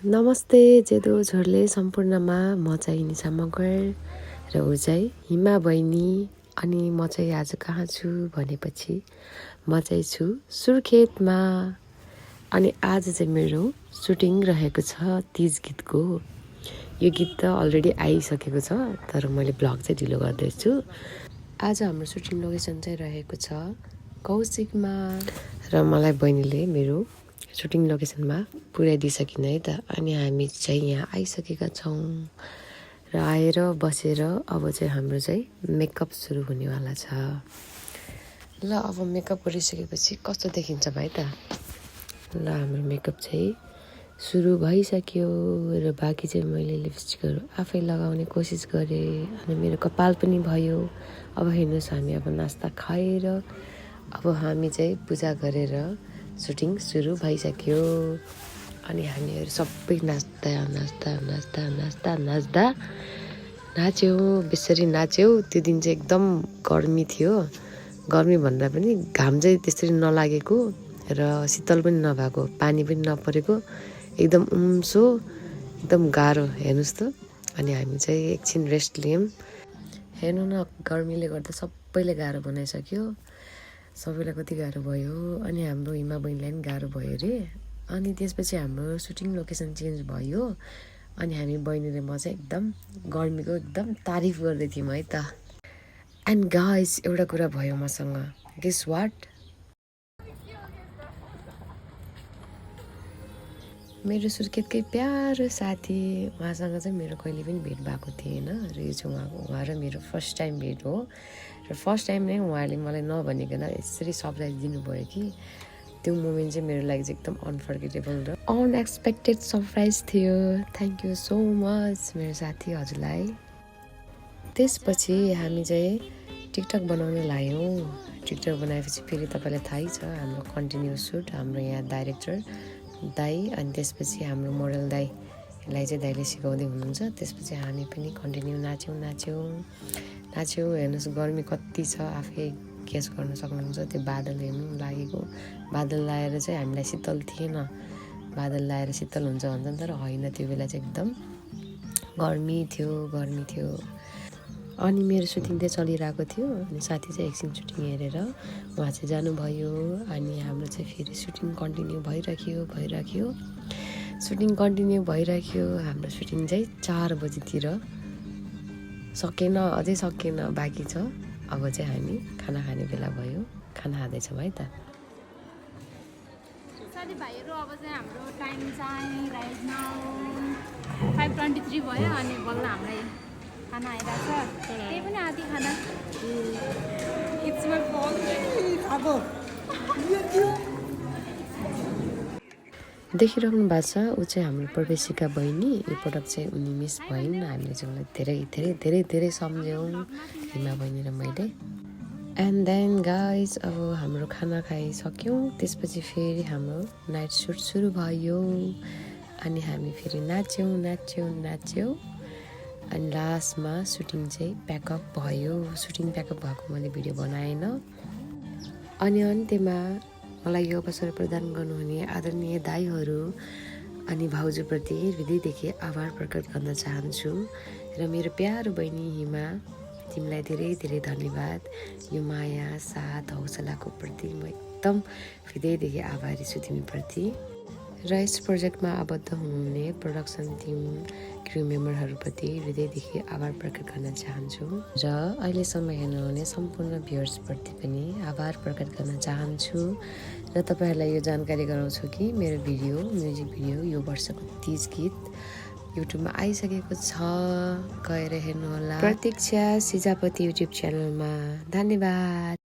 नमस्ते जेदो झोरले सम्पूर्णमा म चाहिँ निशा मगर र ऊ चाहिँ हिमा बहिनी। अनि म चाहिँ आज कहाँ छु भनेपछि म चाहिँ छु सुर्खेतमा। अनि आज चाहिँ मेरो सुटिङ रहेको छ तीज गीतको। यो गीत त अलरेडी आइसकेको छ तर मैले ब्लग चाहिँ ढिलो गर्दैछु। आज हाम्रो सुटिङ लोकेसन चाहिँ रहेको छ कौशिकमा र मलाई बहिनीले मेरो सुटिङ लोकेसनमा पुर्याइदिइसकिन है त। अनि हामी चाहिँ यहाँ आइसकेका छौँ र आएर बसेर अब चाहिँ हाम्रो चाहिँ मेकअप सुरु हुनेवाला छ। ल अब मेकअप गरिसकेपछि कस्तो देखिन्छ भाइ त। ल हाम्रो मेकअप चाहिँ सुरु भइसक्यो र बाँकी चाहिँ मैले लिपस्टिकहरू आफै लगाउने कोसिस गरेँ। अनि मेरो कपाल पनि भयो। अब हेर्नुहोस् हामी अब नास्ता खाएर अब हामी चाहिँ पूजा गरेर सुटिङ सुरु भइसक्यो। अनि हामीहरू सबै नाच्दा नाच्दा नाच्दा नाच्दा नाच्दा नाच्यौँ, बेसरी नाच्यौँ। त्यो दिन चाहिँ एकदम गर्मी थियो। गर्मी भन्दा पनि घाम चाहिँ त्यसरी नलागेको र शीतल पनि नभएको, पानी पनि नपरेको, एकदम उम्सो, एकदम गाह्रो हेर्नुहोस् त। अनि हामी चाहिँ एकछिन रेस्ट लियौँ। हेर्नु न गर्मीले गर्दा सबैले गाह्रो बनाइसक्यो। सबैलाई कति गाह्रो भयो। अनि हाम्रो हिमा बहिनीलाई पनि गाह्रो भयो अरे। अनि त्यसपछि हाम्रो सुटिङ लोकेसन चेन्ज भयो। अनि हामी बहिनी र म चाहिँ एकदम गर्मीको एकदम तारिफ गर्दै थियौँ है त। एन्ड गाइस एउटा कुरा भयो मसँग, गेस वाट? मेरो सुर्खेतकै प्यारो साथी, उहाँसँग चाहिँ मेरो कहिले पनि भेट भएको थिएन र यो चाहिँ उहाँ र मेरो फर्स्ट टाइम भेट हो। र फर्स्ट टाइम नै उहाँले मलाई नभनिकन यसरी सरप्राइज दिनुभयो कि त्यो मोमेन्ट चाहिँ मेरो लागि चाहिँ एकदम अनफर्गेटेबल र अनएक्सपेक्टेड सरप्राइज थियो। थ्याङ्क यू सो मच मेरो साथी हजुरलाई। त्यसपछि हामी चाहिँ टिकटक बनाउन लाग्यौँ। टिकटक बनाएपछि फेरि तपाईँलाई थाहै छ हाम्रो कन्टिन्यू सुट, हाम्रो यहाँ डाइरेक्टर दाई अनि त्यसपछि हाम्रो मोडल दाईलाई चाहिँ दाईले सिकाउँदै हुनुहुन्छ। त्यसपछि हामी पनि कन्टिन्यू नाच्यौँ। हेर्नुहोस् गर्मी कति छ, आफै गेस गर्न सक्नुहुन्छ। त्यो बादल हेर्नु लागेको, बादल लगाएर चाहिँ हामीलाई शीतल थिएन। बादल लगाएर शीतल हुन्छ भन्छन् तर होइन, त्यो बेला चाहिँ एकदम गर्मी थियो। अनि मेरो सुटिङ चाहिँ चलिरहेको थियो। अनि साथी चाहिँ एकछिन सुटिङ हेरेर उहाँ चाहिँ जानुभयो। अनि हाम्रो चाहिँ फेरि सुटिङ कन्टिन्यू भइराख्यो। हाम्रो सुटिङ चाहिँ 4 बजीतिर अझै सकेन, बाँकी छ। अब चाहिँ हामी खाना खाने बेला भयो, खाना खाँदैछौँ है त। साथीभाइहरू अब चाहिँ हाम्रो टाइम चाहिँ राइट नाउ 5:23 भयो। अनि बल्ल हामीलाई खाना आइरहेको छ, त्यही पनि आधी खाना। It's my fault. देखिरहनु भएको छ ऊ चाहिँ हाम्रो प्रवेशिका बहिनी। यो पटक चाहिँ उनी मिस भइन्। हामीले चाहिँ उसलाई धेरै धेरै धेरै धेरै सम्झ्यौँ, हिमा बहिनी र मैले। एन्ड देन गाइज अब हाम्रो खाना खाइसक्यौँ। त्यसपछि फेरि हाम्रो नाइट सुट सुरु भयो। अनि हामी फेरि नाच्यौँ। अनि लास्टमा सुटिङ चाहिँ प्याकअप भयो। सुटिङ प्याकअप भएको मैले भिडियो बनाएन। अनि अन्त्यमा मलाई यो अवसर प्रदान गर्नुहुने आदरणीय दाईहरू अनि भाउजूप्रति हृदयदेखि आभार प्रकट गर्न चाहन्छु। र मेरो प्यारो बहिनी हिमा, तिमीलाई धेरै धेरै धन्यवाद। यो माया, साथ, हौसलाको प्रति म एकदम हृदयदेखि आभारी छु तिमीप्रति। र यस प्रोजेक्टमा आबद्ध हुनुहुने प्रोडक्सन टिम, क्रू मेम्बरहरूप्रति हृदयदेखि आभार प्रकट गर्न चाहन्छु। र अहिलेसम्म हेर्नुहुने सम्पूर्ण भ्युअर्सप्रति पनि आभार प्रकट गर्न चाहन्छु। र तपाईँहरूलाई यो जानकारी गराउँछु कि मेरो म्युजिक भिडियो यो वर्षको तीज गीत युट्युबमा आइसकेको छ, गएर हेर्नुहोला। प्रतीक्षा सिजापति युट्युब च्यानलमा। धन्यवाद।